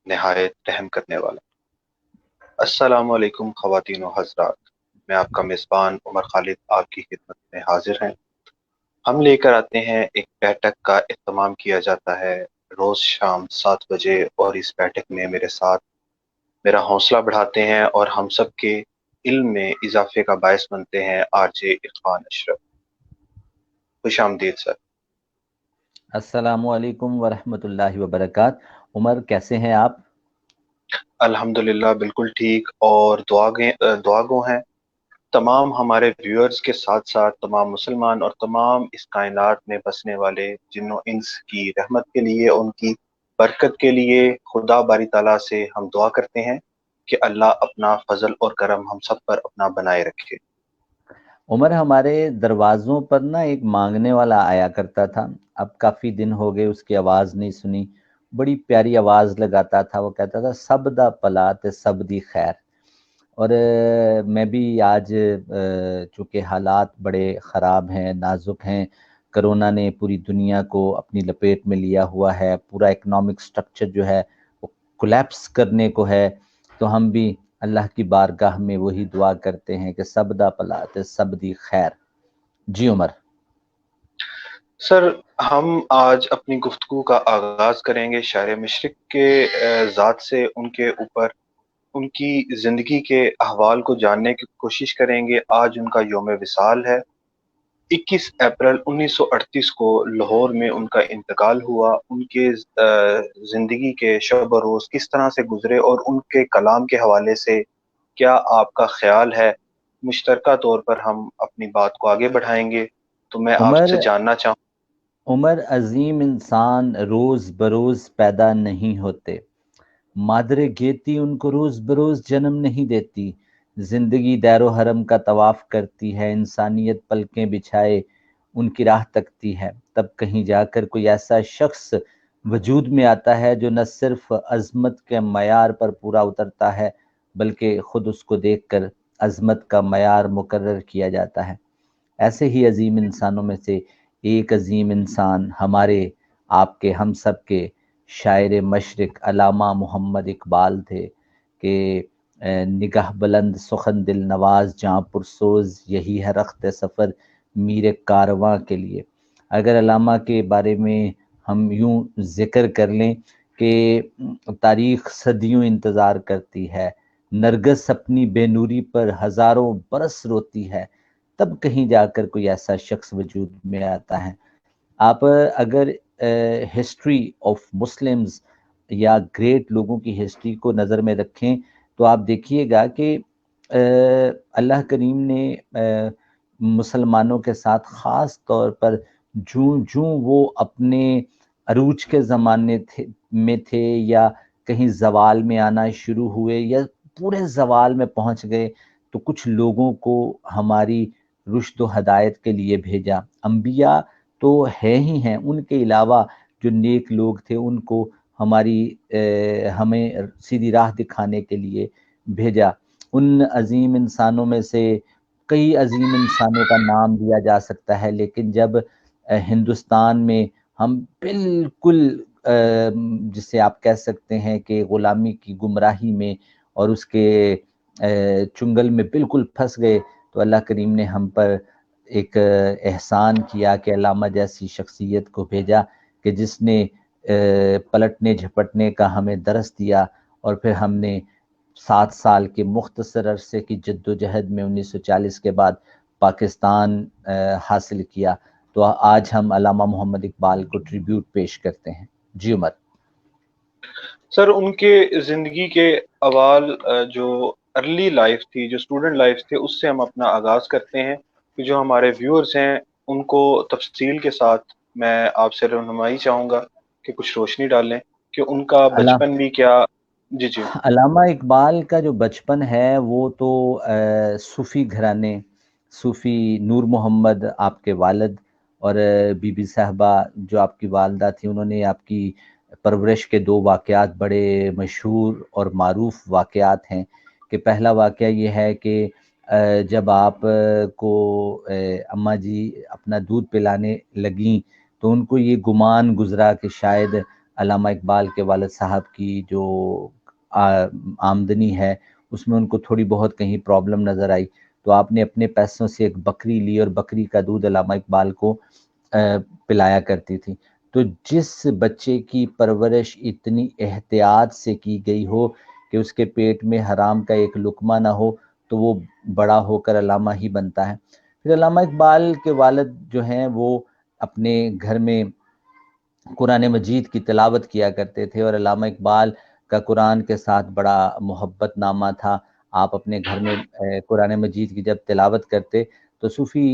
نہایت رحم کرنے والا۔ السلام علیکم خواتین و حضرات، میں آپ کا میزبان عمر خالد آپ کی خدمت میں حاضر ہیں۔ ہم لے کر آتے ہیں ایک بیٹھک کا اہتمام کیا جاتا ہے روز شام 7 بجے، اور اس بیٹھک میں میرے ساتھ میرا حوصلہ بڑھاتے ہیں اور ہم سب کے علم میں اضافے کا باعث بنتے ہیں آر جے عرفان اشرف۔ خوش آمدید سر۔ السلام علیکم ورحمۃ اللہ وبرکاتہ۔ عمر کیسے ہیں آپ؟ الحمدللہ بالکل ٹھیک، اور دعا گو ہیں تمام ہمارے ویورز کے ساتھ ساتھ تمام مسلمان اور تمام اس کائنات میں بسنے والے جن و انس کی رحمت کے لیے، ان کی برکت کے لیے خدا باری تعالیٰ سے ہم دعا کرتے ہیں کہ اللہ اپنا فضل اور کرم ہم سب پر اپنا بنائے رکھے۔ عمر، ہمارے دروازوں پر نا ایک مانگنے والا آیا کرتا تھا، اب کافی دن ہو گئے اس کی آواز نہیں سنی۔ بڑی پیاری آواز لگاتا تھا، وہ کہتا تھا سب دا پلا تے سب دی خیر۔ اور میں بھی آج چونکہ حالات بڑے خراب ہیں، نازک ہیں، کرونا نے پوری دنیا کو اپنی لپیٹ میں لیا ہوا ہے، پورا اکنامک سٹرکچر جو ہے وہ کولیپس کرنے کو ہے، تو ہم بھی اللہ کی بارگاہ میں وہی دعا کرتے ہیں کہ سب دا پلا تے سب دی خیر۔ جی عمر۔ سر، ہم آج اپنی گفتگو کا آغاز کریں گے شاعر مشرق کے ذات سے، ان کے اوپر ان کی زندگی کے احوال کو جاننے کی کوشش کریں گے۔ آج ان کا یوم وصال ہے۔ 21 اپریل 1938 کو لاہور میں ان کا انتقال ہوا۔ ان کے زندگی کے شب و روز کس طرح سے گزرے اور ان کے کلام کے حوالے سے کیا آپ کا خیال ہے، مشترکہ طور پر ہم اپنی بات کو آگے بڑھائیں گے۔ تو میں آپ عمر سے جاننا چاہوں۔ عمر عظیم انسان روز بروز پیدا نہیں ہوتے، مادر گیتی ان کو روز بروز جنم نہیں دیتی۔ زندگی دیر و حرم کا طواف کرتی ہے، انسانیت پلکیں بچھائے ان کی راہ تکتی ہے، تب کہیں جا کر کوئی ایسا شخص وجود میں آتا ہے جو نہ صرف عظمت کے معیار پر پورا اترتا ہے بلکہ خود اس کو دیکھ کر عظمت کا معیار مقرر کیا جاتا ہے۔ ایسے ہی عظیم انسانوں میں سے ایک عظیم انسان ہمارے، آپ کے، ہم سب کے شاعر مشرق علامہ محمد اقبال تھے کہ نگاہ بلند سخن دل نواز جاں پرسوز، یہی ہے رخت سفر میر کارواں کے لیے۔ اگر علامہ کے بارے میں ہم یوں ذکر کر لیں کہ تاریخ صدیوں انتظار کرتی ہے، نرگس اپنی بے نوری پر ہزاروں برس روتی ہے، تب کہیں جا کر کوئی ایسا شخص وجود میں آتا ہے۔ آپ اگر ہسٹری آف مسلمز یا گریٹ لوگوں کی ہسٹری کو نظر میں رکھیں تو آپ دیکھیے گا کہ اللہ کریم نے مسلمانوں کے ساتھ خاص طور پر جوں وہ اپنے عروج کے زمانے میں تھے یا کہیں زوال میں آنا شروع ہوئے یا پورے زوال میں پہنچ گئے، تو کچھ لوگوں کو ہماری رشد و ہدایت کے لیے بھیجا۔ انبیاء تو ہے ہی ہیں، ان کے علاوہ جو نیک لوگ تھے ان کو ہمیں سیدھی راہ دکھانے کے لیے بھیجا۔ ان عظیم انسانوں میں سے کئی عظیم انسانوں کا نام دیا جا سکتا ہے، لیکن جب ہندوستان میں ہم بالکل جسے آپ کہہ سکتے ہیں کہ غلامی کی گمراہی میں اور اس کے چنگل میں بالکل پھنس گئے، تو اللہ کریم نے ہم پر ایک احسان کیا کہ علامہ جیسی شخصیت کو بھیجا کہ جس نے پلٹنے جھپٹنے کا ہمیں درس دیا، اور پھر ہم نے 7 سال کے مختصر عرصے کی جد و جہد میں 1940 کے بعد پاکستان حاصل کیا۔ تو آج ہم علامہ محمد اقبال کو ٹریبیوٹ پیش کرتے ہیں۔ جی عمر۔ سر، ان کے زندگی کے اوال جو ارلی لائف تھی، جو اسٹوڈنٹ لائف تھے، اس سے ہم اپنا آغاز کرتے ہیں کہ جو ہمارے ویورز ہیں ان کو تفصیل کے ساتھ میں آپ سے رہنمائی چاہوں گا کہ کچھ روشنی ڈالیں کہ ان کا بچپن بھی کیا۔ جی جی۔ علامہ اقبال کا جو بچپن ہے وہ تو صوفی گھرانے، صوفی نور محمد آپ کے والد اور بی بی صاحبہ جو آپ کی والدہ تھی، انہوں نے آپ کی پرورش کے 2 واقعات بڑے مشہور اور معروف واقعات ہیں کہ پہلا واقعہ یہ ہے کہ جب آپ کو اماں جی اپنا دودھ پلانے لگیں تو ان کو یہ گمان گزرا کہ شاید علامہ اقبال کے والد صاحب کی جو آمدنی ہے اس میں ان کو تھوڑی بہت کہیں پرابلم نظر آئی، تو آپ نے اپنے پیسوں سے ایک بکری لی اور بکری کا دودھ علامہ اقبال کو پلایا کرتی تھی۔ تو جس بچے کی پرورش اتنی احتیاط سے کی گئی ہو کہ اس کے پیٹ میں حرام کا ایک لقمہ نہ ہو، تو وہ بڑا ہو کر علامہ ہی بنتا ہے۔ پھر علامہ اقبال کے والد جو ہیں وہ اپنے گھر میں قرآن مجید کی تلاوت کیا کرتے تھے، اور علامہ اقبال کا قرآن کے ساتھ بڑا محبت نامہ تھا۔ آپ اپنے گھر میں قرآن مجید کی جب تلاوت کرتے تو صوفی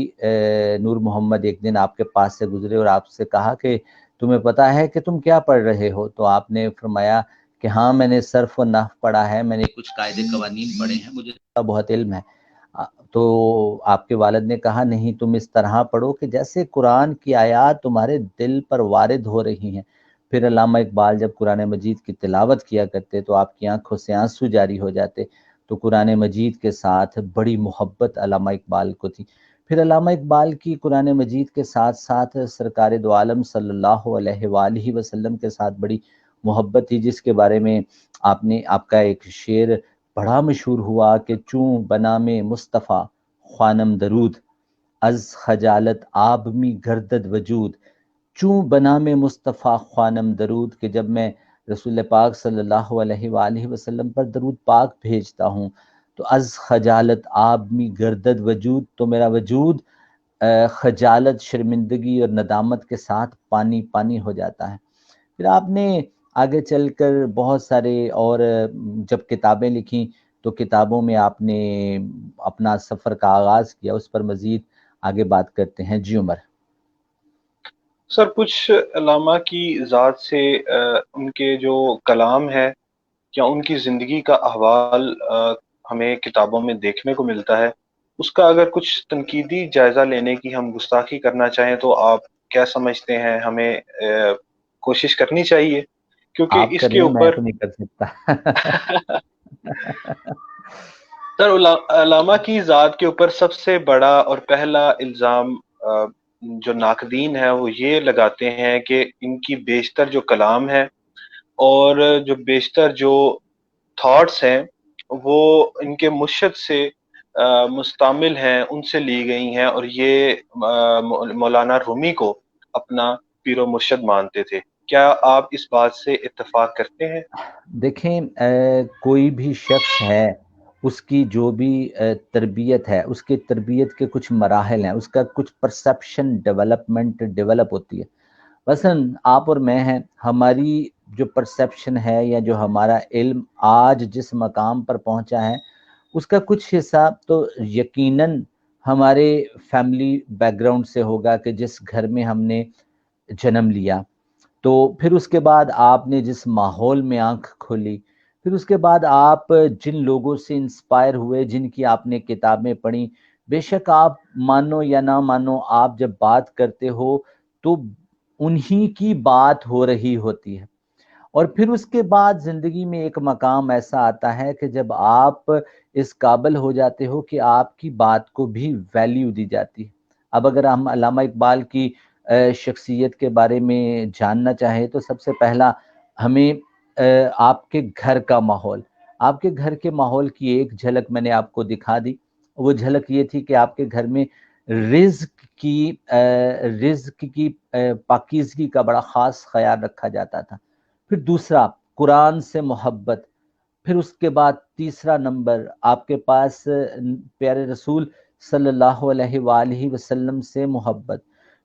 نور محمد ایک دن آپ کے پاس سے گزرے اور آپ سے کہا کہ تمہیں پتہ ہے کہ تم کیا پڑھ رہے ہو؟ تو آپ نے فرمایا کہ ہاں میں نے صرف و نحو پڑھا ہے، میں نے کچھ قاعدے قوانین پڑھے ہیں، مجھے بہت علم ہے۔ تو آپ کے والد نے کہا نہیں، تم اس طرح پڑھو کہ جیسے قرآن کی آیات تمہارے دل پر وارد ہو رہی ہیں۔ پھر علامہ اقبال جب قرآن مجید کی تلاوت کیا کرتے تو آپ کی آنکھوں سے آنسو جاری ہو جاتے۔ تو قرآن مجید کے ساتھ بڑی محبت علامہ اقبال کو تھی۔ پھر علامہ اقبال کی قرآن مجید کے ساتھ ساتھ سرکار دو عالم صلی اللہ علیہ وآلہ وسلم کے ساتھ بڑی محبت تھی، جس کے بارے میں آپ کا ایک شعر بڑا مشہور ہوا کہ چوں بنام مصطفیٰ خوانم درود، از خجالت آب می گردد وجود۔ چوں بنام مصطفیٰ خوانم درود، کہ جب میں رسول پاک صلی اللہ علیہ وآلہ وسلم پر درود پاک بھیجتا ہوں تو از خجالت آب می گردد وجود، تو میرا وجود خجالت، شرمندگی اور ندامت کے ساتھ پانی پانی ہو جاتا ہے۔ پھر آپ نے آگے چل کر بہت سارے اور جب کتابیں لکھیں تو کتابوں میں آپ نے اپنا سفر کا آغاز کیا، اس پر مزید آگے بات کرتے ہیں۔ جی عمر۔ سر کچھ علامہ کی ذات سے ان کے جو کلام ہے یا ان کی زندگی کا احوال ہمیں کتابوں میں دیکھنے کو ملتا ہے، اس کا اگر کچھ تنقیدی جائزہ لینے کی ہم گستاخی کرنا چاہیں تو آپ کیا سمجھتے ہیں ہمیں کوشش کرنی چاہیے؟ کیونکہ آپ اس کے کریں، میں اوپر تو نہیں کر سکتا۔ سر علامہ کی ذات کے اوپر سب سے بڑا اور پہلا الزام جو ناقدین ہے وہ یہ لگاتے ہیں کہ ان کی بیشتر جو کلام ہے اور جو بیشتر جو تھاٹس ہیں وہ ان کے مرشد سے مستعمل ہیں، ان سے لی گئی ہیں، اور یہ مولانا رومی کو اپنا پیر و مرشد مانتے تھے۔ کیا آپ اس بات سے اتفاق کرتے ہیں؟ دیکھیں کوئی بھی شخص ہے، اس کی جو بھی تربیت ہے، اس کی تربیت کے کچھ مراحل ہیں، اس کا کچھ پرسپشن ڈیولپ ہوتی ہے۔ مثلاً آپ اور میں ہیں، ہماری جو پرسپشن ہے یا جو ہمارا علم آج جس مقام پر پہنچا ہے، اس کا کچھ حصہ تو یقیناً ہمارے فیملی بیک گراؤنڈ سے ہوگا کہ جس گھر میں ہم نے جنم لیا، تو پھر اس کے بعد آپ نے جس ماحول میں آنکھ کھولی، پھر اس کے بعد آپ جن لوگوں سے انسپائر ہوئے، جن کی آپ نے کتابیں پڑھی، بے شک آپ مانو یا نہ مانو، آپ جب بات کرتے ہو تو انہی کی بات ہو رہی ہوتی ہے۔ اور پھر اس کے بعد زندگی میں ایک مقام ایسا آتا ہے کہ جب آپ اس قابل ہو جاتے ہو کہ آپ کی بات کو بھی ویلیو دی جاتی ہے۔ اب اگر ہم علامہ اقبال کی شخصیت کے بارے میں جاننا چاہیں تو سب سے پہلا ہمیں آپ کے گھر کا ماحول، آپ کے گھر کے ماحول کی ایک جھلک میں نے آپ کو دکھا دی۔ وہ جھلک یہ تھی کہ آپ کے گھر میں رزق کی پاکیزگی کا بڑا خاص خیال رکھا جاتا تھا۔ پھر دوسرا، قرآن سے محبت۔ پھر اس کے بعد تیسرا نمبر، آپ کے پاس پیارے رسول صلی اللہ علیہ وآلہ وسلم سے محبت۔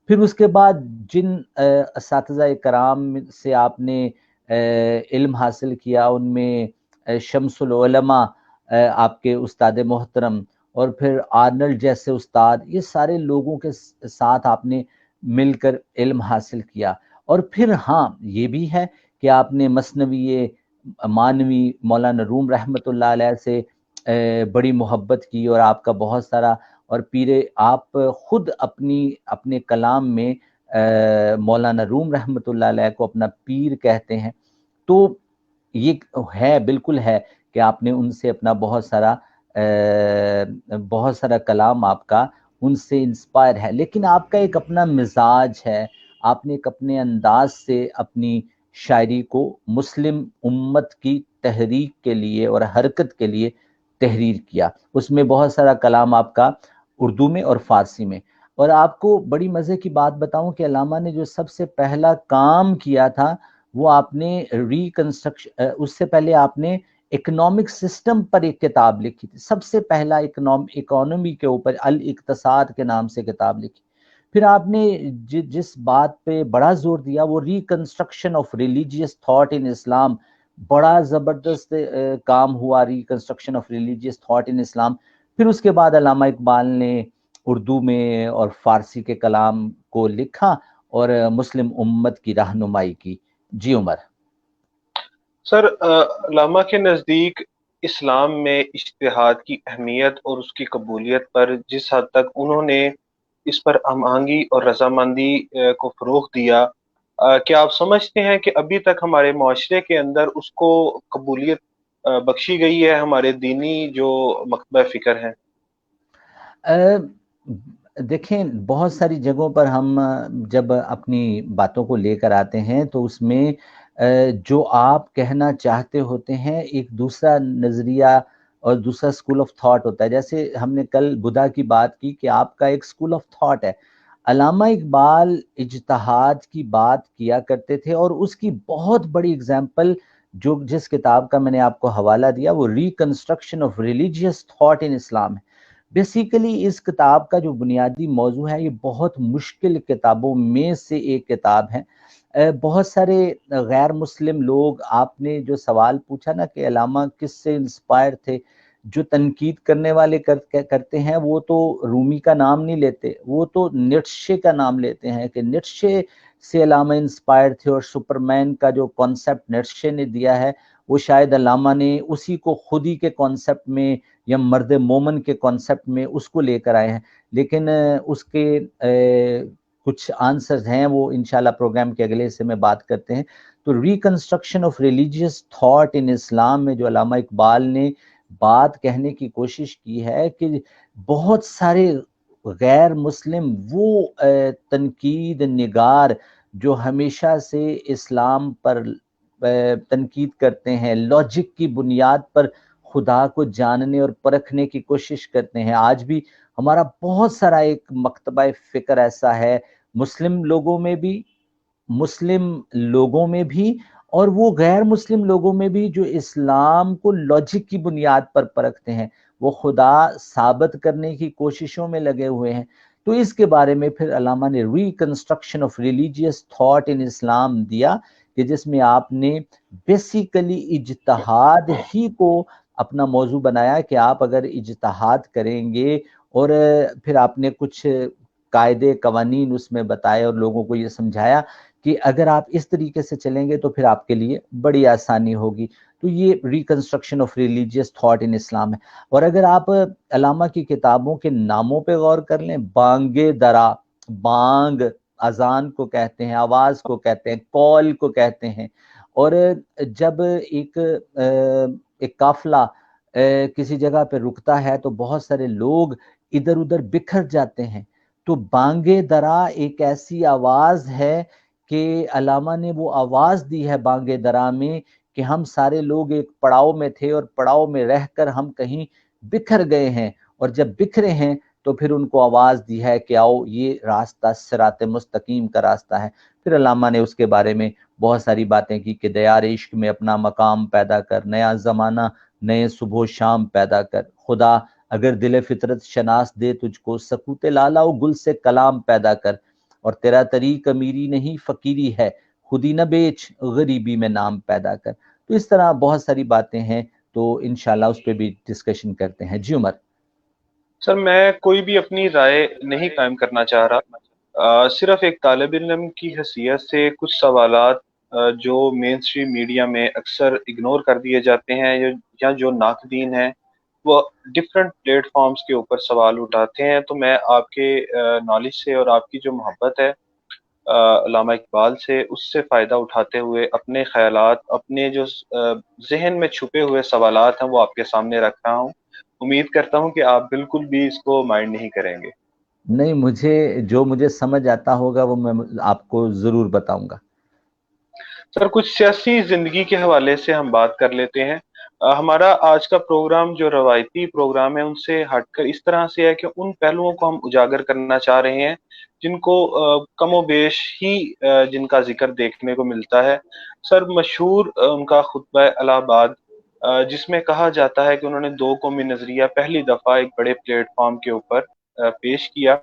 پھر اس کے بعد جن اساتذہ کرام سے آپ نے علم حاصل کیا، ان میں شمس العلماء آپ کے استاد محترم، اور پھر آرنلڈ جیسے استاد، یہ سارے لوگوں کے ساتھ آپ نے مل کر علم حاصل کیا۔ اور پھر ہاں یہ بھی ہے کہ آپ نے مثنوی مانوی مولانا روم رحمۃ اللہ علیہ سے بڑی محبت کی، اور آپ کا بہت سارا، اور آپ خود اپنے کلام میں مولانا روم رحمۃ اللہ علیہ کو اپنا پیر کہتے ہیں۔ تو یہ ہے، بالکل ہے کہ آپ نے ان سے اپنا بہت سارا کلام آپ کا ان سے انسپائر ہے، لیکن آپ کا ایک اپنا مزاج ہے، آپ نے ایک اپنے انداز سے اپنی شاعری کو مسلم امت کی تحریک کے لیے اور حرکت کے لیے تحریر کیا. اس میں بہت سارا کلام آپ کا اردو میں اور فارسی میں. اور آپ کو بڑی مزے کی بات بتاؤں کہ علامہ نے جو سب سے پہلا کام کیا تھا وہ آپ نے ریکنسٹرکشن، اس سے پہلے آپ نے اکنامک سسٹم پر ایک کتاب لکھی تھی. سب سے پہلا اکانومی کے اوپر الاقتصاد کے نام سے کتاب لکھی. پھر آپ نے جس بات پہ بڑا زور دیا وہ reconstruction of religious thought in Islam. بڑا زبردست کام ہوا reconstruction of religious thought in Islam. پھر اس کے بعد علامہ اقبال نے اردو میں اور فارسی کے کلام کو لکھا اور مسلم امت کی رہنمائی کی. جی عمر. سر، علامہ کے نزدیک اسلام میں اجتہاد کی اہمیت اور اس کی قبولیت پر جس حد تک انہوں نے اس پر ہم آہنگی اور رضامندی کو فروغ دیا، کیا آپ سمجھتے ہیں کہ ابھی تک ہمارے معاشرے کے اندر اس کو قبولیت بخشی گئی ہے، ہمارے دینی جو مکتبہ فکر ہیں؟ دیکھیں بہت ساری جگہوں پر ہم جب اپنی باتوں کو لے کر آتے ہیں تو اس میں جو آپ کہنا چاہتے ہوتے ہیں ایک دوسرا نظریہ اور دوسرا اسکول آف تھاٹ ہوتا ہے. جیسے ہم نے کل بدھا کی بات کی کہ آپ کا ایک اسکول آف تھاٹ ہے. علامہ اقبال اجتہاد کی بات کیا کرتے تھے اور اس کی بہت بڑی اگزامپل جس کتاب کا میں نے آپ کو حوالہ دیا وہ reconstruction of religious thought in Islam ہے. بیسیکلی اس کتاب کا جو بنیادی موضوع ہے یہ بہت مشکل کتابوں میں سے ایک کتاب ہے. بہت سارے غیر مسلم لوگ، آپ نے جو سوال پوچھا نا کہ علامہ کس سے انسپائر تھے، جو تنقید کرنے والے کرتے ہیں وہ تو رومی کا نام نہیں لیتے، وہ تو نیٹشے کا نام لیتے ہیں کہ نیٹشے سے علامہ انسپائر تھے اور سپرمین کا جو کانسیپٹ نیٹشے نے دیا ہے وہ شاید علامہ نے اسی کو خود ہی کے کانسیپٹ میں یا مرد مومن کے کانسیپٹ میں اس کو لے کر آئے ہیں. لیکن اس کے کچھ آنسرز ہیں، وہ انشاءاللہ پروگرام کے اگلے حصے میں بات کرتے ہیں. تو reconstruction of religious thought in Islam میں جو علامہ اقبال نے بات کہنے کی کوشش کی ہے کہ بہت سارے غیر مسلم وہ تنقید نگار جو ہمیشہ سے اسلام پر تنقید کرتے ہیں، لاجک کی بنیاد پر خدا کو جاننے اور پرکھنے کی کوشش کرتے ہیں. آج بھی ہمارا بہت سارا ایک مکتبہ فکر ایسا ہے، مسلم لوگوں میں بھی اور وہ غیر مسلم لوگوں میں بھی، جو اسلام کو لاجک کی بنیاد پر پرکھتے ہیں، وہ خدا ثابت کرنے کی کوششوں میں لگے ہوئے ہیں. تو اس کے بارے میں پھر علامہ نے reconstruction of religious thought in Islam دیا کہ جس میں آپ نے بیسیکلی اجتہاد ہی کو اپنا موضوع بنایا کہ آپ اگر اجتہاد کریں گے، اور پھر آپ نے کچھ قاعدے قوانین اس میں بتائے اور لوگوں کو یہ سمجھایا کہ اگر آپ اس طریقے سے چلیں گے تو پھر آپ کے لیے بڑی آسانی ہوگی. تو یہ reconstruction of religious thought in Islam ہے. اور اگر آپ علامہ کی کتابوں کے ناموں پہ غور کر لیں، بانگ درا، بانگ اذان کو کہتے ہیں، آواز کو کہتے ہیں، کال کو کہتے ہیں. اور جب ایک قافلہ کسی جگہ پہ رکتا ہے تو بہت سارے لوگ ادھر ادھر بکھر جاتے ہیں. تو بانگ درا ایک ایسی آواز ہے کہ علامہ نے وہ آواز دی ہے بانگ درا میں کہ ہم سارے لوگ ایک پڑاؤ میں تھے اور پڑاؤ میں رہ کر ہم کہیں بکھر گئے ہیں، اور جب بکھرے ہیں تو پھر ان کو آواز دی ہے کہ آؤ یہ راستہ صراط مستقیم کا راستہ ہے. پھر علامہ نے اس کے بارے میں بہت ساری باتیں کی کہ دیار عشق میں اپنا مقام پیدا کر، نیا زمانہ نئے صبح و شام پیدا کر. خدا اگر دل فطرت شناس دے تجھ کو، سکوت لالا و گل سے کلام پیدا کر. اور تیرا طریق امیری نہیں فقیری ہے، خودی نہ بیچ غریبی میں نام پیدا کر. تو اس طرح بہت ساری باتیں ہیں، تو انشاءاللہ اس پہ بھی ڈسکشن کرتے ہیں. جی عمر. سر، میں کوئی بھی اپنی رائے نہیں قائم کرنا چاہ رہا، صرف ایک طالب علم کی حیثیت سے کچھ سوالات جو مین اسٹریم میڈیا میں اکثر اگنور کر دیے جاتے ہیں یا جو ناقدین ہیں وہ ڈفرینٹ پلیٹ فارمز کے اوپر سوال اٹھاتے ہیں، تو میں آپ کے نالج سے اور آپ کی جو محبت ہے علامہ اقبال سے، اس سے فائدہ اٹھاتے ہوئے اپنے خیالات، اپنے جو ذہن میں چھپے ہوئے سوالات ہیں وہ آپ کے سامنے رکھ رہا ہوں. امید کرتا ہوں کہ آپ بالکل بھی اس کو مائنڈ نہیں کریں گے. نہیں، مجھے سمجھ آتا ہوگا وہ میں آپ کو ضرور بتاؤں گا. سر کچھ سیاسی زندگی کے حوالے سے ہم بات کر لیتے ہیں۔ ہمارا آج کا پروگرام جو روایتی پروگرام ہے ان سے ہٹ کر اس طرح سے ہے کہ ان پہلوؤں کو ہم اجاگر کرنا چاہ رہے ہیں جن کو کم و بیش ہی جن کا ذکر دیکھنے کو ملتا ہے۔ سر مشہور ان کا خطبہ الہ آباد جس میں کہا جاتا ہے کہ انہوں نے دو قومی نظریہ پہلی دفعہ ایک بڑے پلیٹ فارم کے اوپر پیش کیا،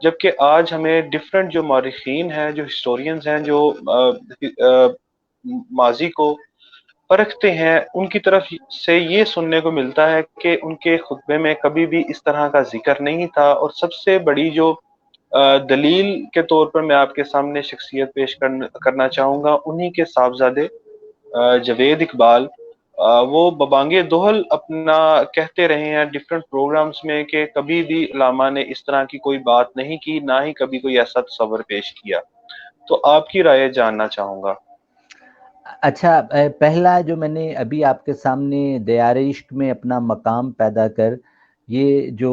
جبکہ آج ہمیں ڈفرینٹ جو مورخین ہیں، جو ہسٹورینز ہیں، جو ماضی کو پرکھتے ہیں، ان کی طرف سے یہ سننے کو ملتا ہے کہ ان کے خطبے میں کبھی بھی اس طرح کا ذکر نہیں تھا۔ اور سب سے بڑی جو دلیل کے طور پر میں آپ کے سامنے شخصیت پیش کرنا چاہوں گا، انہی کے صاحبزادے جاوید اقبال، وہ ببانگ دوہل اپنا کہتے رہے ہیں ڈفرینٹ پروگرامز میں کہ کبھی بھی علامہ نے اس طرح کی کوئی بات نہیں کی، نہ ہی کبھی کوئی ایسا تصور پیش کیا۔ تو آپ کی رائے جاننا چاہوں گا۔ اچھا، پہلا جو میں نے ابھی آپ کے سامنے دیار عشق میں اپنا مقام پیدا کر، یہ جو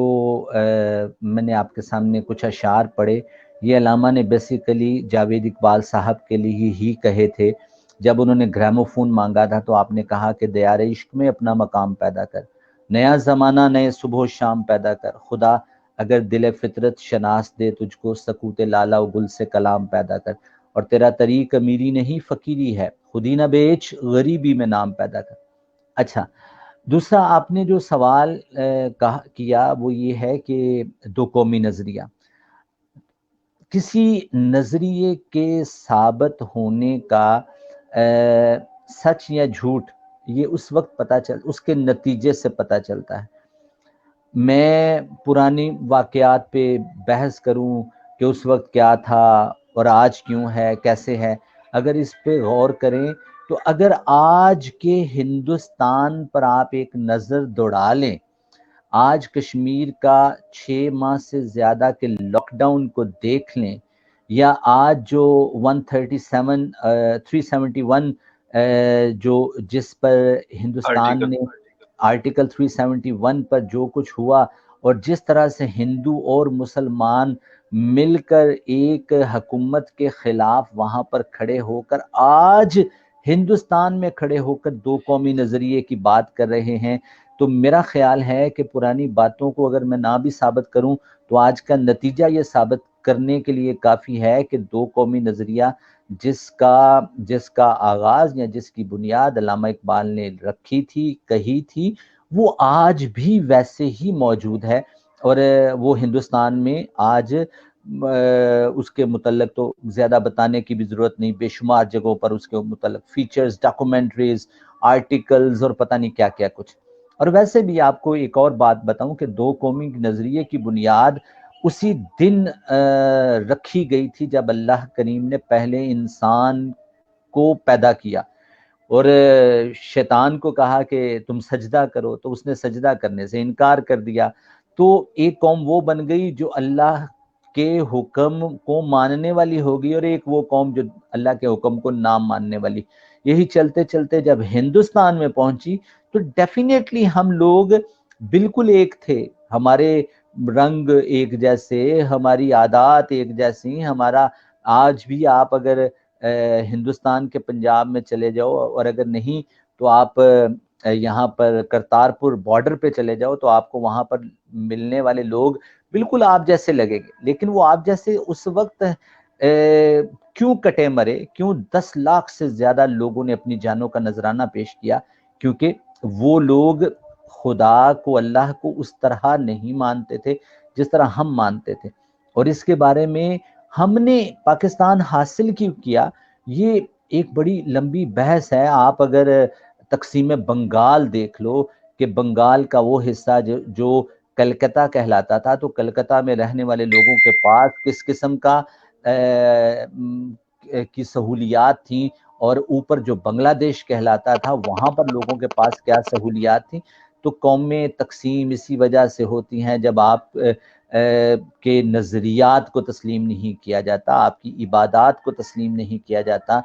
میں نے آپ کے سامنے کچھ اشعار پڑھے، یہ علامہ نے بیسیکلی جاوید اقبال صاحب کے لیے ہی کہے تھے۔ جب انہوں نے گراموفون مانگا تھا تو آپ نے کہا کہ دیار عشق میں اپنا مقام پیدا کر، نیا زمانہ نئے صبح و شام پیدا کر، خدا اگر دل فطرت شناس دے تجھ کو، سکوت لالا و گل سے کلام پیدا کر، اور تیرا طریق امیری نہیں فقیری ہے، خودی نہ بیچ غریبی میں نام پیدا کر۔ اچھا، دوسرا آپ نے جو سوال کیا وہ یہ ہے کہ دو قومی نظریہ، کسی نظریے کے ثابت ہونے کا سچ یا جھوٹ یہ اس وقت اس کے نتیجے سے پتہ چلتا ہے۔ میں پرانی واقعات پہ بحث کروں کہ اس وقت کیا تھا اور آج کیوں ہے، کیسے ہے، اگر اس پہ غور کریں تو اگر آج کے ہندوستان پر آپ ایک نظر دوڑا لیں، آج کشمیر کا 6 ماہ سے زیادہ کے لاک ڈاؤن کو دیکھ لیں، یا آج جو 371 جو جس پر ہندوستان نے آرٹیکل 371 پر جو کچھ ہوا، اور جس طرح سے ہندو اور مسلمان مل کر ایک حکومت کے خلاف وہاں پر کھڑے ہو کر آج ہندوستان میں کھڑے ہو کر دو قومی نظریے کی بات کر رہے ہیں، تو میرا خیال ہے کہ پرانی باتوں کو اگر میں نہ بھی ثابت کروں تو آج کا نتیجہ یہ ثابت کرنے کے لیے کافی ہے کہ دو قومی نظریہ جس کا آغاز یا جس کی بنیاد علامہ اقبال نے رکھی تھی، کہی تھی، وہ آج بھی ویسے ہی موجود ہے، اور وہ ہندوستان میں آج اس کے متعلق تو زیادہ بتانے کی بھی ضرورت نہیں، بے شمار جگہوں پر اس کے متعلق فیچرز، ڈاکومنٹریز، آرٹیکلز اور پتہ نہیں کیا کیا کچھ۔ اور ویسے بھی آپ کو ایک اور بات بتاؤں کہ دو قومی نظریے کی بنیاد اسی دن رکھی گئی تھی جب اللہ کریم نے پہلے انسان کو پیدا کیا، اور شیطان کو کہا کہ تم سجدہ کرو تو اس نے سجدہ کرنے سے انکار کر دیا، تو ایک قوم وہ بن گئی جو اللہ کے حکم کو ماننے والی ہوگی، اور ایک وہ قوم جو اللہ کے حکم کو نہ ماننے والی۔ یہی چلتے چلتے جب ہندوستان میں پہنچی تو ڈیفینیٹلی ہم لوگ بالکل ایک تھے، ہمارے رنگ ایک جیسے، ہماری عادات ایک جیسی، ہمارا آج بھی آپ اگر ہندوستان کے پنجاب میں چلے جاؤ، اور اگر نہیں تو آپ یہاں پر کرتارپور بارڈر پہ چلے جاؤ تو آپ کو وہاں پر ملنے والے لوگ بالکل آپ جیسے لگیں گے، لیکن وہ آپ جیسے اس وقت کیوں کٹے مرے، کیوں 10 لاکھ سے زیادہ لوگوں نے اپنی جانوں کا نذرانہ پیش کیا؟ کیونکہ وہ لوگ خدا کو، اللہ کو اس طرح نہیں مانتے تھے جس طرح ہم مانتے تھے، اور اس کے بارے میں ہم نے پاکستان حاصل کیوں کیا، یہ ایک بڑی لمبی بحث ہے۔ آپ اگر تقسیم بنگال دیکھ لو کہ بنگال کا وہ حصہ جو کلکتہ کہلاتا تھا، تو کلکتہ میں رہنے والے لوگوں کے پاس کس قسم کا کی سہولیات تھیں، اور اوپر جو بنگلہ دیش کہلاتا تھا وہاں پر لوگوں کے پاس کیا سہولیات تھیں۔ تو قومیں تقسیم اسی وجہ سے ہوتی ہیں جب آپ کے نظریات کو تسلیم نہیں کیا جاتا، آپ کی عبادات کو تسلیم نہیں کیا جاتا،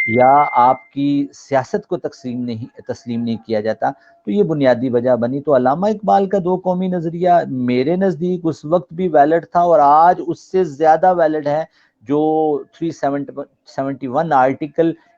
یا آپ کی سیاست کو تسلیم نہیں کیا جاتا، تو یہ بنیادی وجہ بنی۔ تو علامہ اقبال کا دو قومی نظریہ میرے نزدیک اس وقت بھی ویلڈ تھا، اور آج اس سے زیادہ ویلڈ ہے جو 371 آرٹیکل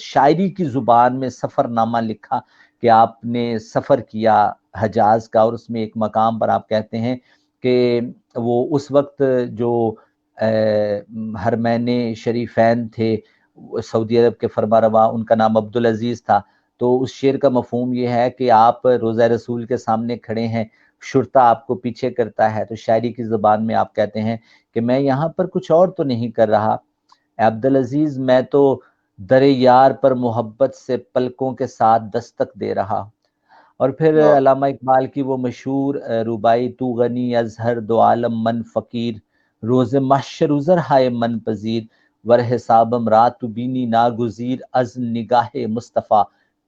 شاعری کی زبان میں سفر نامہ لکھا کہ آپ نے سفر کیا حجاز کا، اور اس میں ایک مقام پر آپ کہتے ہیں کہ وہ اس وقت جو حرمین شریفین تھے سعودی عرب کے فرما روا، ان کا نام عبدالعزیز تھا، تو اس شعر کا مفہوم یہ ہے کہ آپ روضہ رسول کے سامنے کھڑے ہیں، شرطا آپ کو پیچھے کرتا ہے، تو شاعری کی زبان میں آپ کہتے ہیں کہ میں یہاں پر کچھ اور تو نہیں کر رہا عبدالعزیز، میں تو در یار پر محبت سے پلکوں کے ساتھ دستک دے رہا۔ اور پھر واہ، علامہ اقبال کی وہ مشہور ربائی تو غنی از ہر دو عالم من فقیر، روز محشر عذر ہائے من پذیر، ور حسابم رات بینی ناگزیر، از نگاہ مصطفیٰ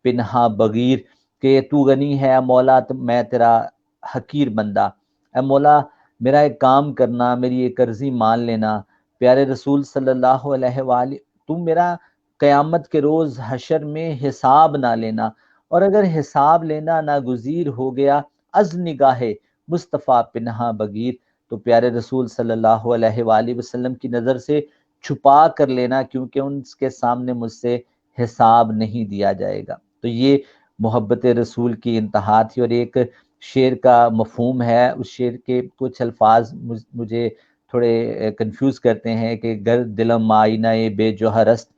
پنہا بغیر، کہ تو غنی ہے اے مولا، میں تیرا حقیر بندہ، اے مولا میرا ایک کام کرنا، میری ایک عرضی مان لینا، پیارے رسول صلی اللہ علیہ وآلہ، تم میرا قیامت کے روز حشر میں حساب نہ لینا، اور اگر حساب لینا ناگزیر ہو گیا از نگاہ مصطفیٰ پنہا بغیر، تو پیارے رسول صلی اللہ علیہ وآلہ وسلم کی نظر سے چھپا کر لینا، کیونکہ ان کے سامنے مجھ سے حساب نہیں دیا جائے گا۔ تو یہ محبت رسول کی انتہا تھی، اور ایک شعر کا مفہوم ہے، اس شعر کے کچھ الفاظ مجھے تھوڑے کنفیوز کرتے ہیں کہ گر دلم آئینہ بے جوہرست،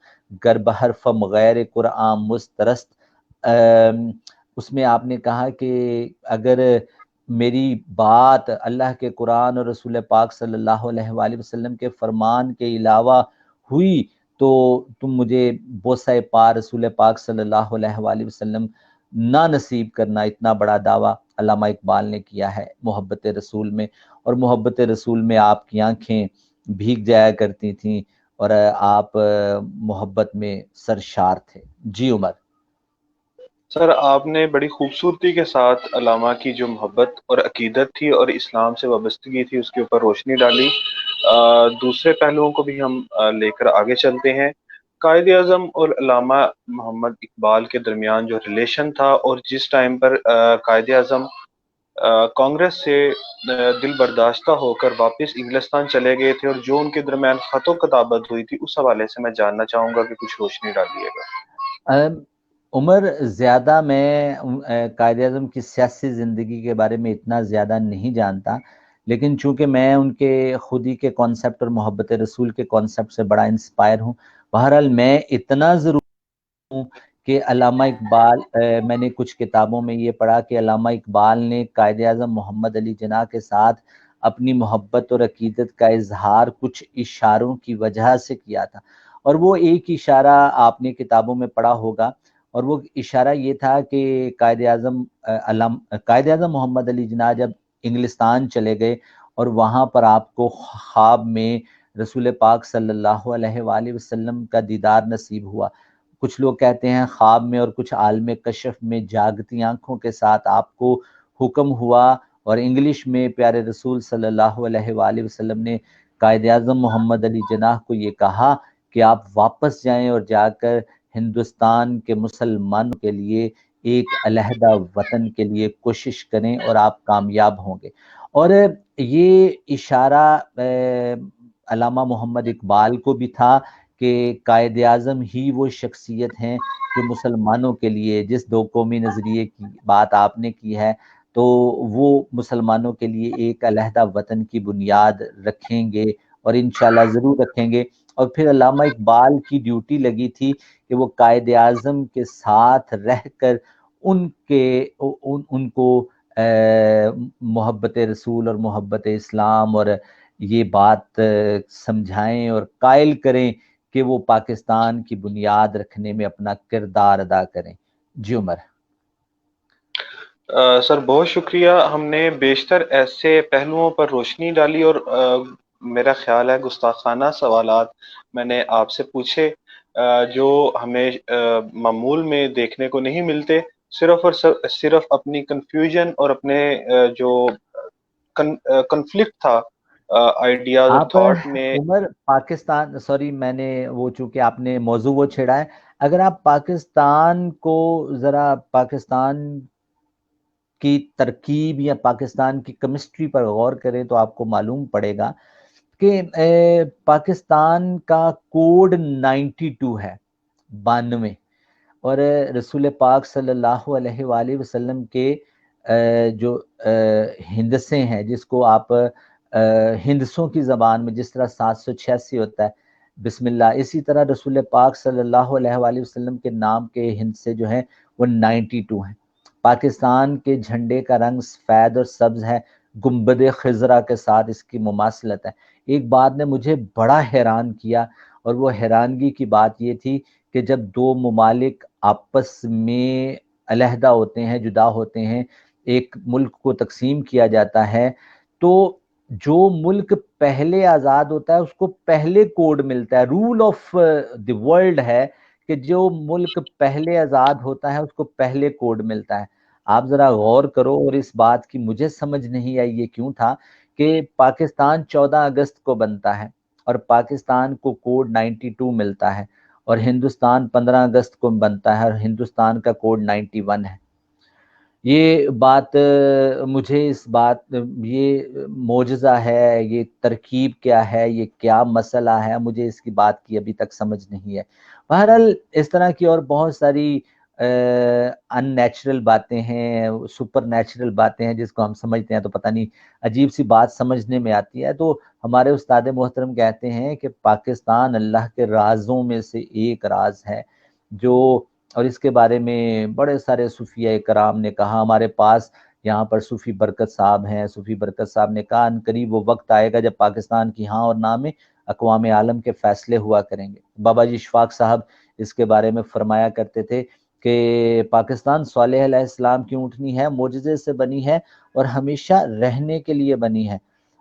گر بحرفم غیر قرآن مسترست، اس میں آپ نے کہا کہ اگر میری بات اللہ کے قرآن اور رسول پاک صلی اللہ علیہ وآلہ وسلم کے فرمان کے علاوہ ہوئی تو تم مجھے بوسہ پا رسول پاک صلی اللہ علیہ وآلہ وسلم نہ نصیب کرنا۔ اتنا بڑا دعویٰ علامہ اقبال نے کیا ہے محبت رسول میں، اور محبت رسول میں آپ کی آنکھیں بھیگ جایا کرتی تھیں اور آپ محبت میں سرشار تھے۔ جی عمر۔ سر آپ نے بڑی خوبصورتی کے ساتھ علامہ کی جو محبت اور عقیدت تھی اور اسلام سے وابستگی تھی اس کے اوپر روشنی ڈالی۔ دوسرے پہلوؤں کو بھی ہم لے کر آگے چلتے ہیں۔ قائد اعظم اور علامہ محمد اقبال کے درمیان جو ریلیشن تھا، اور جس ٹائم پر قائد اعظم کانگریس سے دل برداشتہ ہو کر واپس انگلستان چلے گئے تھے، اور جو ان کے درمیان خط و کتابت ہوئی تھی، اس حوالے سے میں جاننا چاہوں گا کہ کچھ روشنی ڈالیے گا۔ عمر، زیادہ میں قائد اعظم کی سیاسی زندگی کے بارے میں اتنا زیادہ نہیں جانتا، لیکن چونکہ میں ان کے خودی کے کانسیپٹ اور محبت رسول کے کانسیپٹ سے بڑا انسپائر ہوں، بہرحال میں اتنا ضرور ہوں کہ علامہ اقبال، میں نے کچھ کتابوں میں یہ پڑھا کہ علامہ اقبال نے قائد اعظم محمد علی جناح کے ساتھ اپنی محبت اور عقیدت کا اظہار کچھ اشاروں کی وجہ سے کیا تھا، اور وہ ایک اشارہ آپ نے کتابوں میں پڑھا ہوگا، اور وہ اشارہ یہ تھا کہ قائد اعظم محمد علی جناح جب انگلستان چلے گئے اور وہاں پر آپ کو خواب میں رسول پاک صلی اللہ علیہ وآلہ وسلم کا دیدار نصیب ہوا، کچھ لوگ کہتے ہیں خواب میں، اور کچھ عالم کشف میں جاگتی آنکھوں کے ساتھ آپ کو حکم ہوا، اور انگلش میں پیارے رسول صلی اللہ علیہ وآلہ وسلم نے قائد اعظم محمد علی جناح کو یہ کہا کہ آپ واپس جائیں اور جا کر ہندوستان کے مسلمانوں کے لیے ایک علیحدہ وطن کے لیے کوشش کریں اور آپ کامیاب ہوں گے۔ اور یہ اشارہ علامہ محمد اقبال کو بھی تھا کہ قائد اعظم ہی وہ شخصیت ہیں جو مسلمانوں کے لیے، جس دو قومی نظریے کی بات آپ نے کی ہے، تو وہ مسلمانوں کے لیے ایک علیحدہ وطن کی بنیاد رکھیں گے، اور انشاءاللہ ضرور رکھیں گے۔ اور پھر علامہ اقبال کی ڈیوٹی لگی تھی کہ وہ قائد اعظم کے ساتھ رہ کر ان کو محبت رسول اور محبت اسلام اور یہ بات سمجھائیں اور قائل کریں کہ وہ پاکستان کی بنیاد رکھنے میں اپنا کردار ادا کریں۔ جی عمر۔ سر بہت شکریہ، ہم نے بیشتر ایسے پہلوؤں پر روشنی ڈالی، اور میرا خیال ہے گستاخانہ سوالات میں نے آپ سے پوچھے جو ہمیں معمول میں دیکھنے کو نہیں ملتے، صرف اور صرف اپنی کنفیوژن اور اپنے جو کنفلکٹ تھا آئیڈیاز اور آپ تھاٹ میں۔ عمر پاکستان، سوری میں نے وہ، چونکہ آپ نے موضوع وہ چھیڑا ہے، اگر آپ پاکستان کو ذرا، پاکستان کی ترکیب یا پاکستان کی کیمسٹری پر غور کریں تو آپ کو معلوم پڑے گا کہ پاکستان کا کوڈ 92 ہے، 92 اور رسول پاک صلی اللہ علیہ وآلہ وسلم کے جو ہندسے ہیں، جس کو آپ ہندسوں کی زبان میں جس طرح 786 ہوتا ہے بسم اللہ، اسی طرح رسول پاک صلی اللہ علیہ وآلہ وسلم کے نام کے ہندسے جو ہیں وہ 92 ہیں۔ پاکستان کے جھنڈے کا رنگ سفید اور سبز ہے، گنبد خضرا کے ساتھ اس کی مماثلت ہے۔ ایک بات نے مجھے بڑا حیران کیا، اور وہ حیرانگی کی بات یہ تھی کہ جب دو ممالک آپس میں علیحدہ ہوتے ہیں، جدا ہوتے ہیں، ایک ملک کو تقسیم کیا جاتا ہے، تو جو ملک پہلے آزاد ہوتا ہے اس کو پہلے کوڈ ملتا ہے۔ رول آف دی ورلڈ ہے کہ جو ملک پہلے آزاد ہوتا ہے اس کو پہلے کوڈ ملتا ہے۔ آپ ذرا غور کرو، اور اس بات کی مجھے سمجھ نہیں آئی یہ کیوں تھا کہ پاکستان 14 اگست کو بنتا ہے اور پاکستان کو کوڈ 92 ملتا ہے، اور ہندوستان 15 اگست کو بنتا ہے اور ہندوستان کا کوڈ 91 ہے۔ یہ بات مجھے اس بات یہ معجزہ ہے، یہ ترکیب کیا ہے، یہ کیا مسئلہ ہے، مجھے اس کی بات کی ابھی تک سمجھ نہیں ہے۔ بہرحال اس طرح کی اور بہت ساری ان نیچرل باتیں ہیں، سپر نیچرل باتیں ہیں، جس کو ہم سمجھتے ہیں تو پتہ نہیں عجیب سی بات سمجھنے میں آتی ہے۔ تو ہمارے استاد محترم کہتے ہیں کہ پاکستان اللہ کے رازوں میں سے ایک راز ہے، جو اور اس کے بارے میں بڑے سارے صوفیہ کرام نے کہا۔ ہمارے پاس یہاں پر صوفی برکت صاحب ہیں، صوفی برکت صاحب نے کہا ان قریب وہ وقت آئے گا جب پاکستان کی ہاں اور نہ میں اقوام عالم کے فیصلے ہوا کریں گے۔ بابا جی اشفاق صاحب اس کے بارے میں فرمایا کرتے تھے کہ پاکستان صالح علیہ السلام کی اونٹنی ہے، معجزے سے بنی ہے اور ہمیشہ رہنے کے لیے بنی ہے۔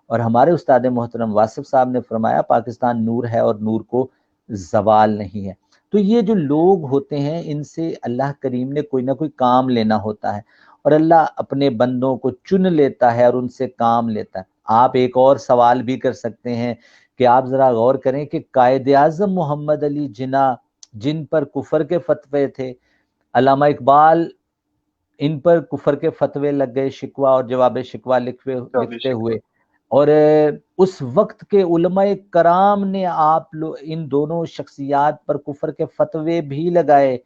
اور ہمارے استاد محترم واصف صاحب نے فرمایا پاکستان نور ہے اور نور کو زوال نہیں ہے۔ تو یہ جو لوگ ہوتے ہیں ان سے اللہ کریم نے کوئی نہ کوئی کام لینا ہوتا ہے، اور اللہ اپنے بندوں کو چن لیتا ہے اور ان سے کام لیتا ہے۔ آپ ایک اور سوال بھی کر سکتے ہیں کہ آپ ذرا غور کریں کہ قائد اعظم محمد علی جناح جن پر کفر کے فتوے تھے، علامہ اقبال ان پر کفر کے فتوے لگ گئے، شکوہ اور جواب شکوہ لکھتے ہوئے، اور اس وقت کے علماء کرام نے ان دونوں شخصیات پر کفر کے فتوے بھی لگائے،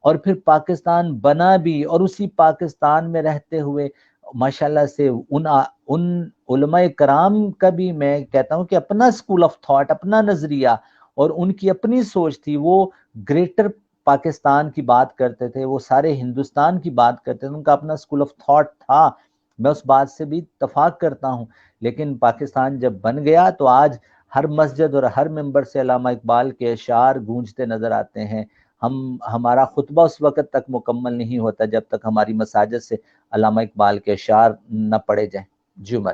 اور پھر پاکستان بنا بھی، اور اسی پاکستان میں رہتے ہوئے ماشاءاللہ سے ان علماء کرام کا بھی میں کہتا ہوں کہ اپنا اسکول آف تھاٹ، اپنا نظریہ اور ان کی اپنی سوچ تھی۔ وہ گریٹر پاکستان کی بات کرتے تھے، وہ سارے ہندوستان کی بات کرتے تھے، ان کا اپنا اسکول آف تھاٹ تھا، میں اس بات سے بھی اتفاق کرتا ہوں۔ لیکن پاکستان جب بن گیا تو آج ہر مسجد اور ہر ممبر سے علامہ اقبال کے اشعار گونجتے نظر آتے ہیں۔ ہمارا خطبہ اس وقت تک مکمل نہیں ہوتا جب تک ہماری مساجد سے علامہ اقبال کے اشعار نہ پڑھے جائیں۔ جی عمر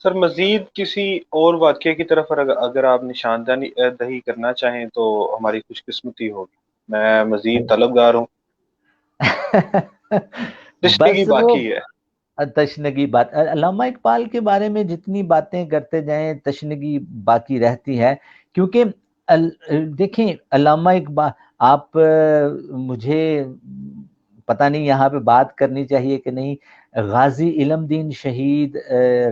سر، مزید کسی اور واقعے کی طرف اگر آپ نشاندہی کرنا چاہیں تو ہماری خوش قسمتی ہوگی، میں مزید طلبگار ہوں، تشنگی بس وہ باقی ہے۔ تشنگی بات، علامہ اقبال کے بارے میں جتنی باتیں کرتے جائیں تشنگی باقی رہتی ہے، کیونکہ دیکھیں علامہ اقبال، آپ مجھے پتہ نہیں یہاں پہ بات کرنی چاہیے کہ نہیں، غازی علم دین شہید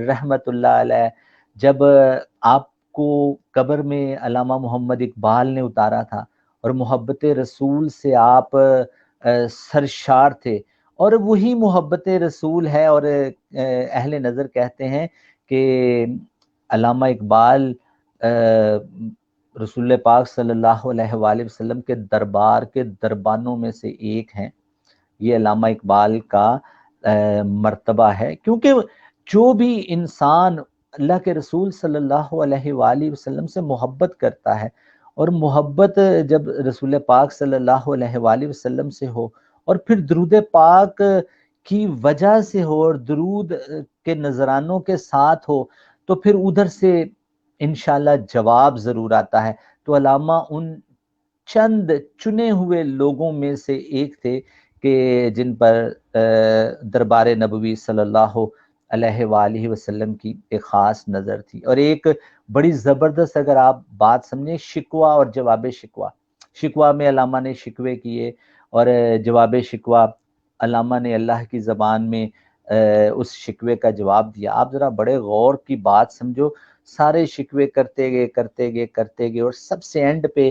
رحمت اللہ علیہ جب آپ کو قبر میں علامہ محمد اقبال نے اتارا تھا اور محبت رسول سے آپ سرشار تھے، اور وہی محبت رسول ہے، اور اہل نظر کہتے ہیں کہ علامہ اقبال رسول پاک صلی اللہ علیہ وآلہ وسلم کے دربار کے دربانوں میں سے ایک ہیں۔ یہ علامہ اقبال کا مرتبہ ہے، کیونکہ جو بھی انسان اللہ کے رسول صلی اللہ علیہ وآلہ وسلم سے محبت کرتا ہے، اور محبت جب رسول پاک صلی اللہ علیہ وآلہ وسلم سے ہو اور پھر درود پاک کی وجہ سے ہو اور درود کے نذرانوں کے ساتھ ہو، تو پھر ادھر سے انشاءاللہ جواب ضرور آتا ہے۔ تو علامہ ان چند چنے ہوئے لوگوں میں سے ایک تھے کہ جن پر دربار نبوی صلی اللہ علیہ وآلہ وسلم کی ایک خاص نظر تھی۔ اور ایک بڑی زبردست اگر آپ بات سمجھیں، شکوہ اور جواب شکوہ، شکوہ میں علامہ نے شکوے کیے اور جواب شکوہ علامہ نے اللہ کی زبان میں اس شکوے کا جواب دیا۔ آپ ذرا بڑے غور کی بات سمجھو، سارے شکوے کرتے گئے اور سب سے اینڈ پہ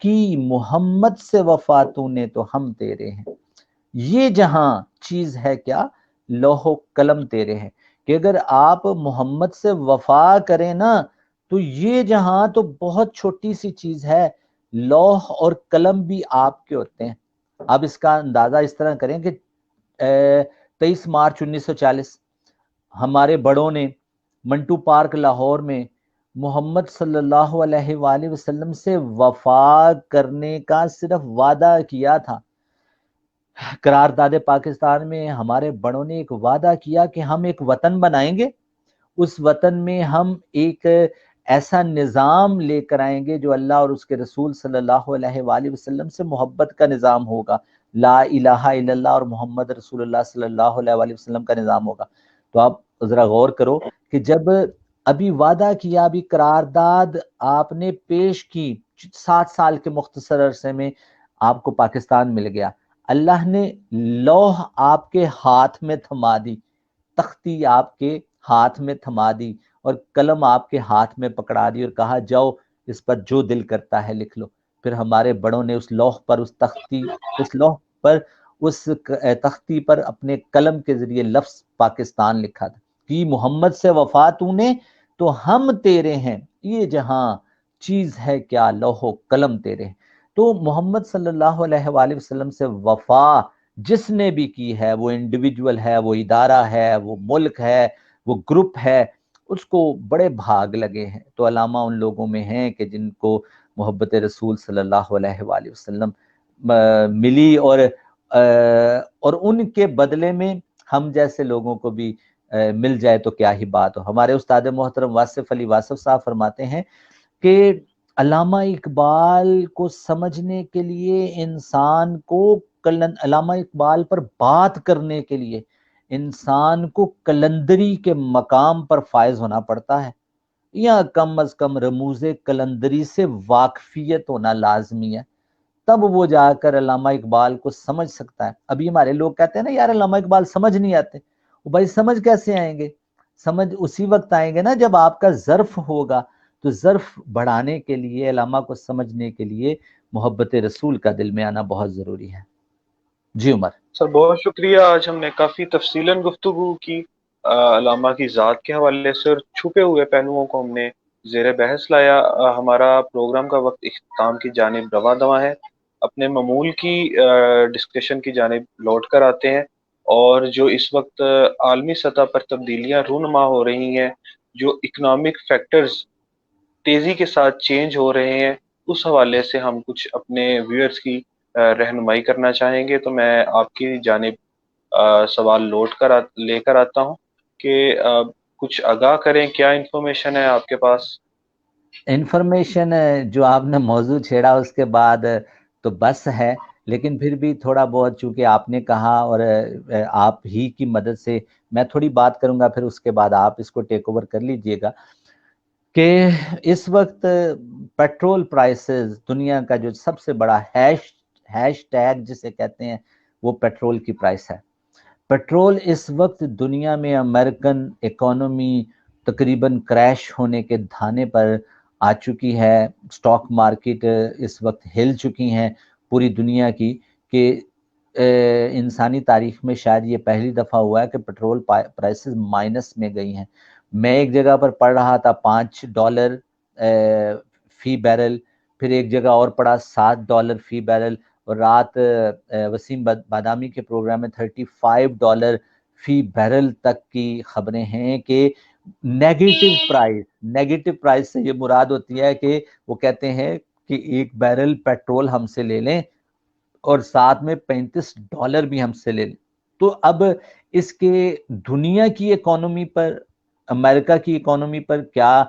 کی محمد سے وفا تُونے تو ہم تیرے ہیں، یہ جہاں چیز ہے کیا، لوح و قلم تیرے ہیں، کہ اگر آپ محمد سے وفا کریں نا تو یہ جہاں تو بہت چھوٹی سی چیز ہے، لوح اور قلم بھی آپ کے ہوتے ہیں۔ اب اس کا اندازہ اس طرح کریں کہ 23 مارچ 1940 ہمارے بڑوں نے منٹو پارک لاہور میں محمد صلی اللہ علیہ وآلہ وسلم سے وفا کرنے کا صرف وعدہ کیا تھا۔ قرارداد پاکستان میں ہمارے بڑوں نے ایک وعدہ کیا کہ ہم ایک وطن بنائیں گے، اس وطن میں ہم ایک ایسا نظام لے کر آئیں گے جو اللہ اور اس کے رسول صلی اللہ علیہ وآلہ وسلم سے محبت کا نظام ہوگا، لا الہ الا اللہ اور محمد رسول اللہ صلی اللہ علیہ وآلہ وسلم کا نظام ہوگا۔ تو آپ ذرا غور کرو کہ جب ابھی وعدہ کیا، ابھی قرارداد آپ نے پیش کی، 7 سال کے مختصر عرصے میں آپ کو پاکستان مل گیا، اللہ نے لوح آپ کے ہاتھ میں تھما دی، تختی آپ کے ہاتھ میں تھما دی اور قلم آپ کے ہاتھ میں پکڑا دی اور کہا جاؤ اس پر جو دل کرتا ہے لکھ لو۔ پھر ہمارے بڑوں نے اس لوح پر، اس لوح پر، اس تختی پر اپنے قلم کے ذریعے لفظ پاکستان لکھا تھا کہ محمد سے وفا تُونے تو ہم تیرے ہیں، یہ جہاں چیز ہے کیا، لوح و قلم تیرے ہیں۔ تو محمد صلی اللہ علیہ وآلہ وسلم سے وفا جس نے بھی کی ہے، وہ انڈیویجول ہے، وہ ادارہ ہے، وہ ملک ہے، وہ گروپ ہے، اس کو بڑے بھاگ لگے ہیں۔ تو علامہ ان لوگوں میں ہیں کہ جن کو محبت رسول صلی اللہ علیہ وآلہ وسلم ملی، اور ان کے بدلے میں ہم جیسے لوگوں کو بھی مل جائے تو کیا ہی بات ہو۔ ہمارے استاد محترم واصف علی واصف صاحب فرماتے ہیں کہ علامہ اقبال کو سمجھنے کے لیے انسان کو علامہ اقبال پر بات کرنے کے لیے انسان کو کلندری کے مقام پر فائز ہونا پڑتا ہے، یا کم از کم رموز کلندری سے واقفیت ہونا لازمی ہے، تب وہ جا کر علامہ اقبال کو سمجھ سکتا ہے۔ ابھی ہمارے لوگ کہتے ہیں نا یار علامہ اقبال سمجھ نہیں آتے، وہ بھائی سمجھ کیسے آئیں گے؟ سمجھ اسی وقت آئیں گے نا جب آپ کا ظرف ہوگا۔ تو ظرف بڑھانے کے لیے، علامہ کو سمجھنے کے لیے محبت رسول کا دل میں آنا بہت ضروری ہے۔ جی عمر۔ سر بہت شکریہ، آج ہم نے کافی تفصیلاً گفتگو کی علامہ کی ذات کے حوالے سے، اور چھپے ہوئے پہلوؤں کو ہم نے زیر بحث لایا۔ ہمارا پروگرام کا وقت اختتام کی جانب رواں دواں ہے، اپنے معمول کی ڈسکشن کی جانب لوٹ کر آتے ہیں، اور جو اس وقت عالمی سطح پر تبدیلیاں رونما ہو رہی ہیں، جو اکنامک فیکٹرز تیزی کے ساتھ چینج ہو رہے ہیں، اس حوالے سے ہم کچھ اپنے ویورز کی رہنمائی کرنا چاہیں گے۔ تو میں آپ کی جانب سوال لے کر آتا ہوں کہ کچھ آگاہ کریں، کیا انفارمیشن ہے آپ کے پاس؟ انفارمیشن جو آپ نے موضوع چھیڑا اس کے بعد تو بس ہے، لیکن پھر بھی تھوڑا بہت چونکہ آپ نے کہا اور آپ ہی کی مدد سے میں تھوڑی بات کروں گا، پھر اس کے بعد آپ اس کو ٹیک اوور کر لیجئے گا کہ اس وقت پیٹرول پرائسز دنیا کا جو سب سے بڑا ہیش ٹیگ جسے کہتے ہیں وہ پیٹرول کی پرائس ہے۔ پیٹرول اس وقت دنیا میں امریکن اکانومی تقریباً کریش ہونے کے دھانے پر آ چکی ہے، سٹاک مارکیٹ اس وقت ہل چکی ہیں پوری دنیا کی، کہ انسانی تاریخ میں شاید یہ پہلی دفعہ ہوا ہے کہ پیٹرول پرائسز مائنس میں گئی ہیں۔ میں ایک جگہ پر پڑھ رہا تھا $5 فی بیرل، پھر ایک جگہ اور پڑھا $7 فی بیرل، اور رات وسیم بادامی کے پروگرام میں $35 فی بیرل تک کی خبریں ہیں کہ نیگیٹو پرائس سے یہ مراد ہوتی ہے کہ وہ کہتے ہیں کہ ایک بیرل پیٹرول ہم سے لے لیں اور ساتھ میں $35 بھی ہم سے لے لیں۔ تو اب اس کے دنیا کی اکانومی پر، امریکہ کی اکانومی پر کیا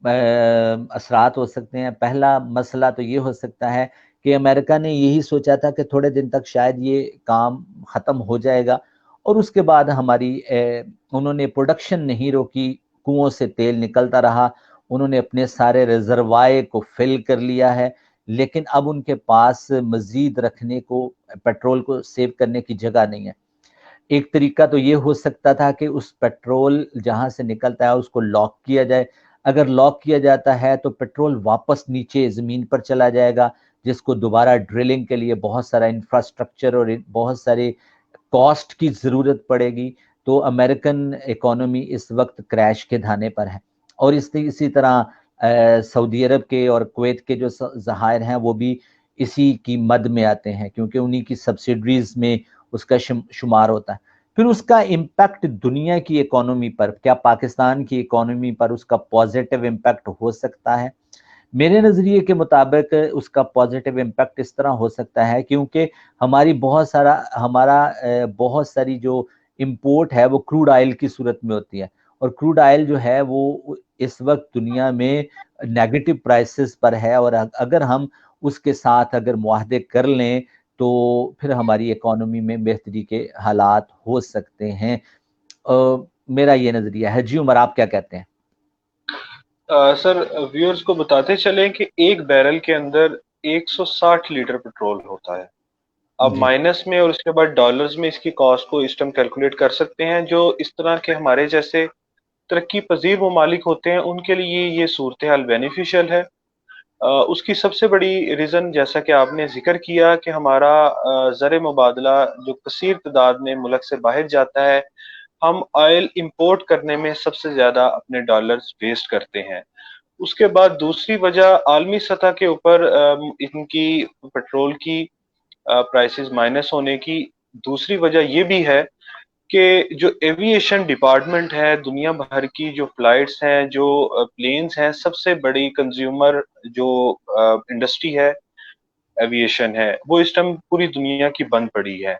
اثرات ہو سکتے ہیں؟ پہلا مسئلہ تو یہ ہو سکتا ہے کہ امریکہ نے یہی سوچا تھا کہ تھوڑے دن تک شاید یہ کام ختم ہو جائے گا، اور اس کے بعد انہوں نے پروڈکشن نہیں روکی، کنووں سے تیل نکلتا رہا، انہوں نے اپنے سارے ریزروائر کو فل کر لیا ہے، لیکن اب ان کے پاس مزید رکھنے کو، پیٹرول کو سیو کرنے کی جگہ نہیں ہے۔ ایک طریقہ تو یہ ہو سکتا تھا کہ اس پیٹرول جہاں سے نکلتا ہے اس کو لاک کیا جائے، اگر لاک کیا جاتا ہے تو پیٹرول واپس نیچے زمین پر چلا جائے گا، جس کو دوبارہ ڈرلنگ کے لیے بہت سارا انفراسٹرکچر اور بہت سارے کاسٹ کی ضرورت پڑے گی۔ تو امریکن اکانومی اس وقت کریش کے دھانے پر ہے، اور اسی طرح سعودی عرب کے اور کویت کے جو ذخائر ہیں وہ بھی اسی کی مد میں آتے ہیں، کیونکہ انہی کی سبسیڈریز میں اس کا شمار ہوتا ہے۔ پھر اس کا امپیکٹ دنیا کی اکانومی پر، کیا پاکستان کی اکانومی پر اس کا پازیٹیو امپیکٹ ہو سکتا ہے؟ میرے نظریے کے مطابق اس کا پازیٹیو امپیکٹ اس طرح ہو سکتا ہے کیونکہ ہمارا بہت ساری جو امپورٹ ہے وہ کروڈ آئل کی صورت میں ہوتی ہے، اور کروڈ آئل جو ہے وہ اس وقت دنیا میں نیگیٹو پرائسز پر ہے، اور اگر ہم اس کے ساتھ اگر معاہدے کر لیں تو پھر ہماری اکانومی میں بہتری کے حالات ہو سکتے ہیں۔ میرا یہ نظریہ ہے۔ جی عمر، آپ کیا کہتے ہیں؟ سر، ویورز کو بتاتے چلیں کہ ایک بیرل کے اندر 160 لیٹر پیٹرول ہوتا ہے۔ اب جی مائنس میں اور اس کے بعد ڈالرز میں اس کی کاسٹ کو اس ٹائم کیلکولیٹ کر سکتے ہیں۔ جو اس طرح کے ہمارے جیسے ترقی پذیر ممالک ہوتے ہیں ان کے لیے یہ صورتحال بینیفیشل ہے۔ اس کی سب سے بڑی ریزن، جیسا کہ آپ نے ذکر کیا، کہ ہمارا زر مبادلہ جو کثیر تعداد میں ملک سے باہر جاتا ہے، ہم آئل امپورٹ کرنے میں سب سے زیادہ اپنے ڈالرز ویسٹ کرتے ہیں۔ اس کے بعد دوسری وجہ عالمی سطح کے اوپر ان کی پیٹرول کی پرائسز مائنس ہونے کی دوسری وجہ یہ بھی ہے کہ جو ایویشن ڈپارٹمنٹ ہے، دنیا بھر کی جو فلائٹس ہیں، جو پلینز ہیں، سب سے بڑی کنزیومر جو انڈسٹری ہے ایویشن ہے، وہ اس ٹائم پوری دنیا کی بند پڑی ہے۔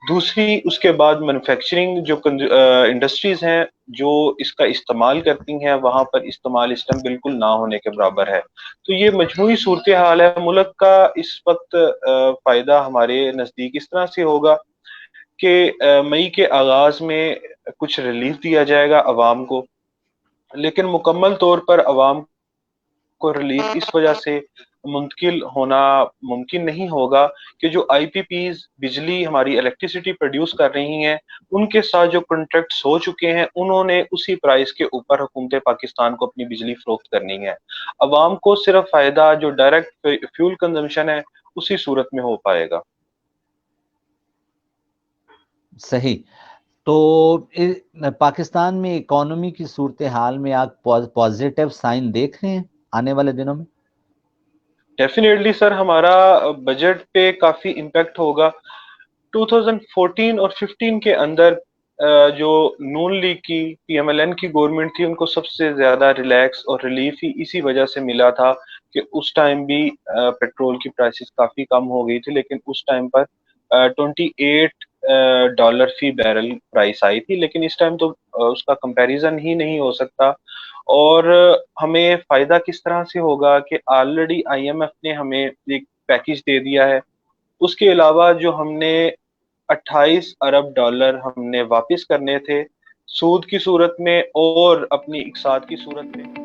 دوسری اس کے بعد مینوفیکچرنگ جو انڈسٹریز ہیں جو اس کا استعمال کرتی ہیں، وہاں پر استعمال اس ٹائم بالکل نہ ہونے کے برابر ہے۔ تو یہ مجموعی صورتحال ہے۔ ملک کا اس وقت فائدہ ہمارے نزدیک اس طرح سے ہوگا کہ مئی کے آغاز میں کچھ ریلیف دیا جائے گا عوام کو، لیکن مکمل طور پر عوام کو ریلیف اس وجہ سے منتقل ہونا ممکن نہیں ہوگا کہ جو آئی پی پیز بجلی ہماری الیکٹریسٹی پروڈیوس کر رہی ہیں، ان کے ساتھ جو کنٹریکٹس ہو چکے ہیں، انہوں نے اسی پرائس کے اوپر حکومت پاکستان کو اپنی بجلی فروخت کرنی ہے۔ عوام کو صرف فائدہ جو ڈائریکٹ فیول کنزمپشن ہے اسی صورت میں ہو پائے گا۔ صحیح۔ تو پاکستان میں اکانومی کی صورتحال میں آپ پازیٹیو سائن دیکھ رہے ہیں آنے والے دنوں میں؟ ڈیفینیٹلی سر، ہمارا بجٹ پہ کافی امپیکٹ ہوگا۔ 2014 اور 15 کے اندر جو نون لیگ کی پی ایم ایل این کی گورنمنٹ تھی، ان کو سب سے زیادہ ریلیکس اور ریلیف ہی اسی وجہ سے ملا تھا کہ اس ٹائم بھی پیٹرول کی پرائسز کافی کم ہو گئی تھی، لیکن اس ٹائم پر $28 فی بیرل پرائس آئی تھی، لیکن اس ٹائم تو اس کا کمپیریزن ہی نہیں ہو سکتا۔ اور ہمیں فائدہ کس طرح سے ہوگا کہ آلریڈی آئی ایم ایف نے ہمیں ایک پیکیج دے دیا ہے۔ اس کے علاوہ جو ہم نے $28 ارب ہم نے واپس کرنے تھے سود کی صورت میں اور اپنی اقساط کی صورت میں۔